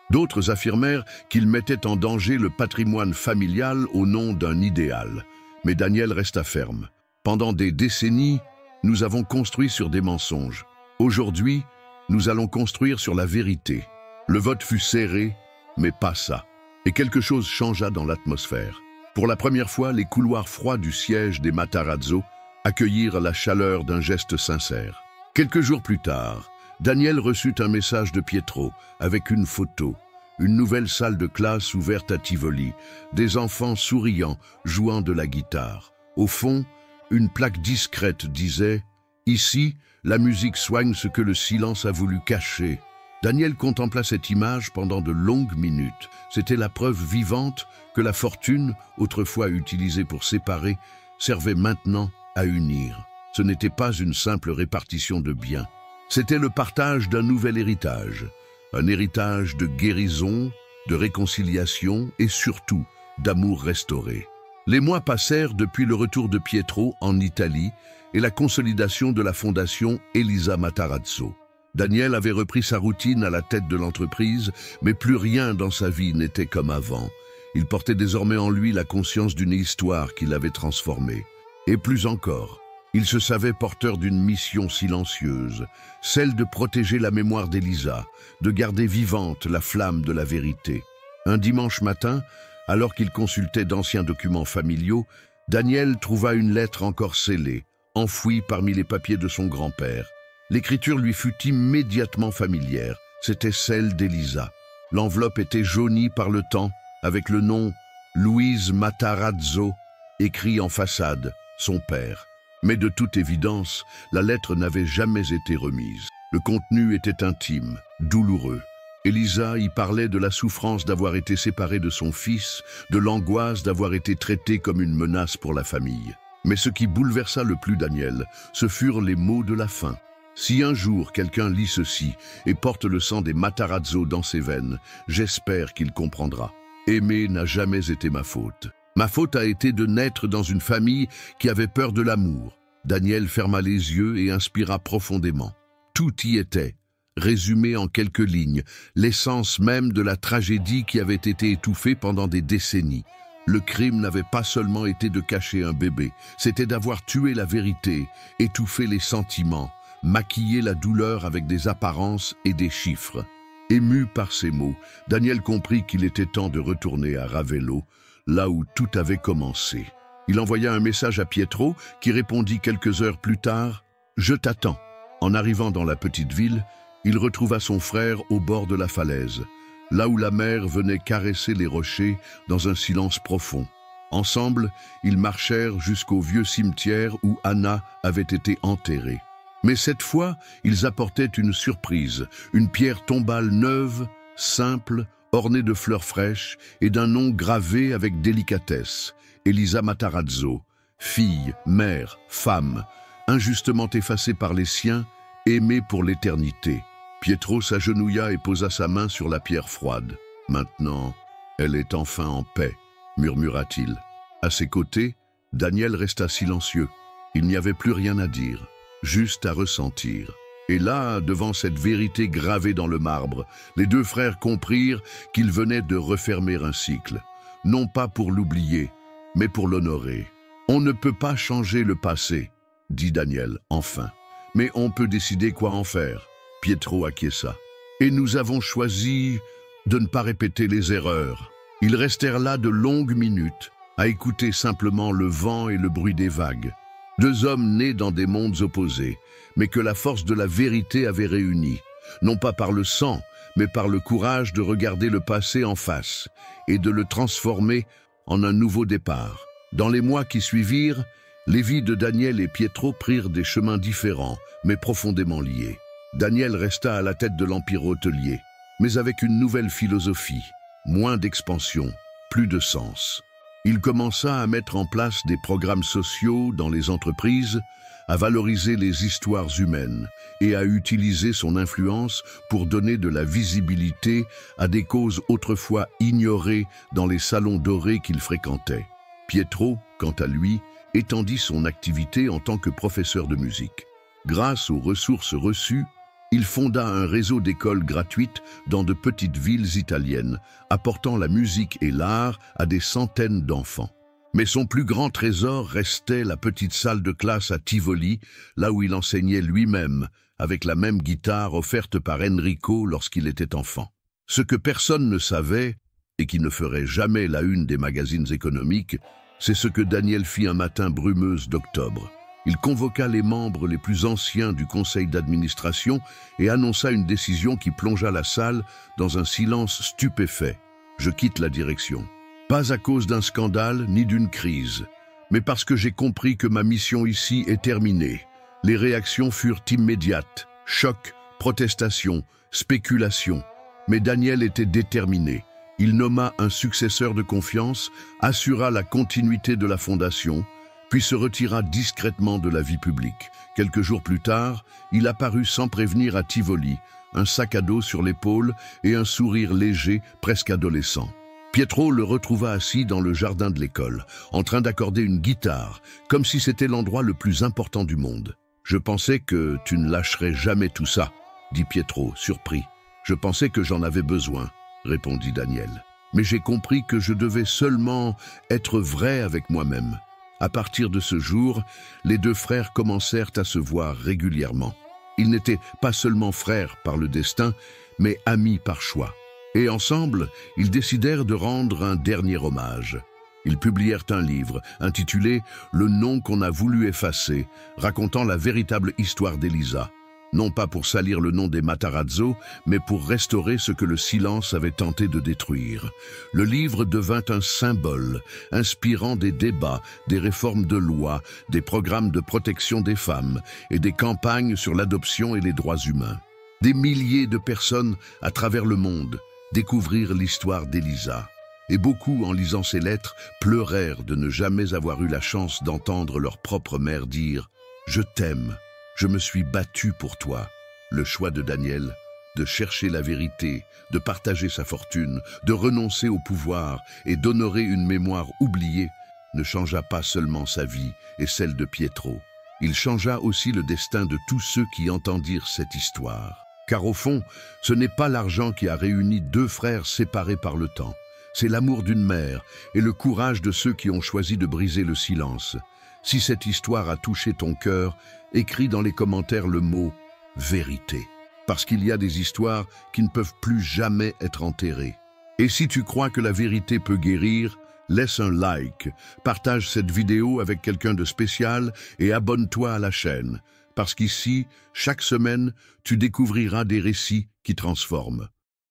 D'autres affirmèrent qu'il mettait en danger le patrimoine familial au nom d'un idéal. Mais Daniel resta ferme. Pendant des décennies, nous avons construit sur des mensonges. Aujourd'hui, nous allons construire sur la vérité. Le vote fut serré, mais pas ça. Et quelque chose changea dans l'atmosphère. Pour la première fois, les couloirs froids du siège des Matarazzo accueillirent la chaleur d'un geste sincère. Quelques jours plus tard, Daniel reçut un message de Pietro avec une photo. Une nouvelle salle de classe ouverte à Tivoli, des enfants souriants jouant de la guitare. Au fond, une plaque discrète disait « Ici, la musique soigne ce que le silence a voulu cacher ». Daniel contempla cette image pendant de longues minutes. C'était la preuve vivante que la fortune, autrefois utilisée pour séparer, servait maintenant à unir. Ce n'était pas une simple répartition de biens. C'était le partage d'un nouvel héritage. Un héritage de guérison, de réconciliation et surtout d'amour restauré. Les mois passèrent depuis le retour de Pietro en Italie et la consolidation de la fondation Elisa Matarazzo. Daniel avait repris sa routine à la tête de l'entreprise, mais plus rien dans sa vie n'était comme avant. Il portait désormais en lui la conscience d'une histoire qui l'avait transformé. Et plus encore, il se savait porteur d'une mission silencieuse, celle de protéger la mémoire d'Elisa, de garder vivante la flamme de la vérité. Un dimanche matin, alors qu'il consultait d'anciens documents familiaux, Daniel trouva une lettre encore scellée, enfouie parmi les papiers de son grand-père. L'écriture lui fut immédiatement familière, c'était celle d'Elisa. L'enveloppe était jaunie par le temps, avec le nom « Louise Matarazzo » écrit en façade, son père. Mais de toute évidence, la lettre n'avait jamais été remise. Le contenu était intime, douloureux. Elisa y parlait de la souffrance d'avoir été séparée de son fils, de l'angoisse d'avoir été traitée comme une menace pour la famille. Mais ce qui bouleversa le plus Daniel, ce furent les mots de la fin. Si un jour quelqu'un lit ceci et porte le sang des Matarazzo dans ses veines, j'espère qu'il comprendra. Aimer n'a jamais été ma faute. Ma faute a été de naître dans une famille qui avait peur de l'amour. Daniel ferma les yeux et inspira profondément. Tout y était, résumé en quelques lignes, l'essence même de la tragédie qui avait été étouffée pendant des décennies. Le crime n'avait pas seulement été de cacher un bébé, c'était d'avoir tué la vérité, étouffé les sentiments, maquiller la douleur avec des apparences et des chiffres. Ému par ces mots, Daniel comprit qu'il était temps de retourner à Ravello, là où tout avait commencé. Il envoya un message à Pietro, qui répondit quelques heures plus tard « Je t'attends ». En arrivant dans la petite ville, il retrouva son frère au bord de la falaise, là où la mer venait caresser les rochers dans un silence profond. Ensemble, ils marchèrent jusqu'au vieux cimetière où Anna avait été enterrée. Mais cette fois, ils apportaient une surprise, une pierre tombale neuve, simple, ornée de fleurs fraîches et d'un nom gravé avec délicatesse, Elisa Matarazzo, fille, mère, femme, injustement effacée par les siens, aimée pour l'éternité. Pietro s'agenouilla et posa sa main sur la pierre froide. « Maintenant, elle est enfin en paix », murmura-t-il. À ses côtés, Daniel resta silencieux. Il n'y avait plus rien à dire. Juste à ressentir. Et là, devant cette vérité gravée dans le marbre, les deux frères comprirent qu'ils venaient de refermer un cycle. Non pas pour l'oublier, mais pour l'honorer. « On ne peut pas changer le passé », dit Daniel, enfin. « Mais on peut décider quoi en faire. » Pietro acquiesça. « Et nous avons choisi de ne pas répéter les erreurs. » Ils restèrent là de longues minutes, à écouter simplement le vent et le bruit des vagues. Deux hommes nés dans des mondes opposés, mais que la force de la vérité avait réunis, non pas par le sang, mais par le courage de regarder le passé en face et de le transformer en un nouveau départ. Dans les mois qui suivirent, les vies de Daniel et Pietro prirent des chemins différents, mais profondément liés. Daniel resta à la tête de l'empire hôtelier, mais avec une nouvelle philosophie, moins d'expansion, plus de sens. Il commença à mettre en place des programmes sociaux dans les entreprises, à valoriser les histoires humaines et à utiliser son influence pour donner de la visibilité à des causes autrefois ignorées dans les salons dorés qu'il fréquentait. Pietro, quant à lui, étendit son activité en tant que professeur de musique. Grâce aux ressources reçues, il fonda un réseau d'écoles gratuites dans de petites villes italiennes, apportant la musique et l'art à des centaines d'enfants. Mais son plus grand trésor restait la petite salle de classe à Tivoli, là où il enseignait lui-même, avec la même guitare offerte par Enrico lorsqu'il était enfant. Ce que personne ne savait, et qui ne ferait jamais la une des magazines économiques, c'est ce que Daniel fit un matin brumeux d'octobre. Il convoqua les membres les plus anciens du conseil d'administration et annonça une décision qui plongea la salle dans un silence stupéfait. Je quitte la direction. Pas à cause d'un scandale ni d'une crise, mais parce que j'ai compris que ma mission ici est terminée. Les réactions furent immédiates. Choc, protestation, spéculation. Mais Daniel était déterminé. Il nomma un successeur de confiance, assura la continuité de la fondation, puis se retira discrètement de la vie publique. Quelques jours plus tard, il apparut sans prévenir à Tivoli, un sac à dos sur l'épaule et un sourire léger, presque adolescent. Pietro le retrouva assis dans le jardin de l'école, en train d'accorder une guitare, comme si c'était l'endroit le plus important du monde. « Je pensais que tu ne lâcherais jamais tout ça, » dit Pietro, surpris. « Je pensais que j'en avais besoin, » répondit Daniel. « Mais j'ai compris que je devais seulement être vrai avec moi-même. » À partir de ce jour, les deux frères commencèrent à se voir régulièrement. Ils n'étaient pas seulement frères par le destin, mais amis par choix. Et ensemble, ils décidèrent de rendre un dernier hommage. Ils publièrent un livre intitulé « Le nom qu'on a voulu effacer », racontant la véritable histoire d'Elisa. Non pas pour salir le nom des Matarazzo, mais pour restaurer ce que le silence avait tenté de détruire. Le livre devint un symbole, inspirant des débats, des réformes de loi, des programmes de protection des femmes et des campagnes sur l'adoption et les droits humains. Des milliers de personnes à travers le monde découvrirent l'histoire d'Elisa. Et beaucoup, en lisant ces lettres, pleurèrent de ne jamais avoir eu la chance d'entendre leur propre mère dire « Je t'aime ». Je me suis battu pour toi. Le choix de Daniel, de chercher la vérité, de partager sa fortune, de renoncer au pouvoir et d'honorer une mémoire oubliée, ne changea pas seulement sa vie et celle de Pietro. Il changea aussi le destin de tous ceux qui entendirent cette histoire. Car au fond, ce n'est pas l'argent qui a réuni deux frères séparés par le temps. C'est l'amour d'une mère et le courage de ceux qui ont choisi de briser le silence. Si cette histoire a touché ton cœur, écris dans les commentaires le mot « vérité ». Parce qu'il y a des histoires qui ne peuvent plus jamais être enterrées. Et si tu crois que la vérité peut guérir, laisse un like, partage cette vidéo avec quelqu'un de spécial et abonne-toi à la chaîne. Parce qu'ici, chaque semaine, tu découvriras des récits qui transforment.